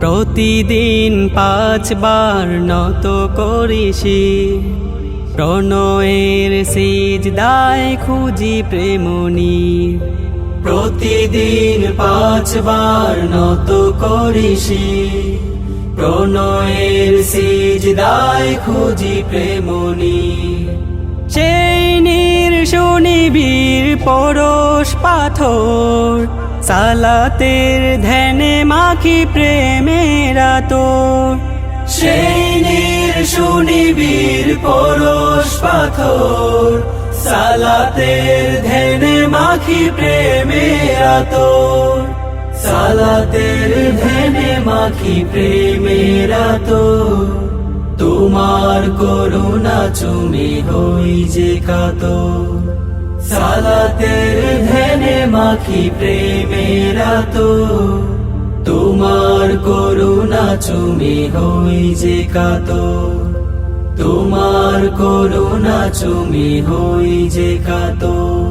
প্রতিদিন 5 বার নত করি শির, প্রণয়ের সিজদায় খুঁজি প্রেমনীর। প্রতিদিন 5 বার নত করি শির, প্রণয়ের সিজদায় খুঁজি প্রেমনীর। সেই নির্শনিবীর পরশ পাথর, সালাতের ধ্যানে মাখি প্রেমের আতর। সেই নির্শনিবীর পরশ পাথর, সালাতের ধ্যানে মাখি প্রেমের আতর। সালাতের ধ্যানে মাখি প্রেমের আতর। তোমার করুণা চুমে হই যে কাতর, সালাতের ধ্যানে মাখি প্রেমের আতর। তোমার করুণা চুমে হই যে কাতর, তোমার করুণা চুমে হই যে কাতর।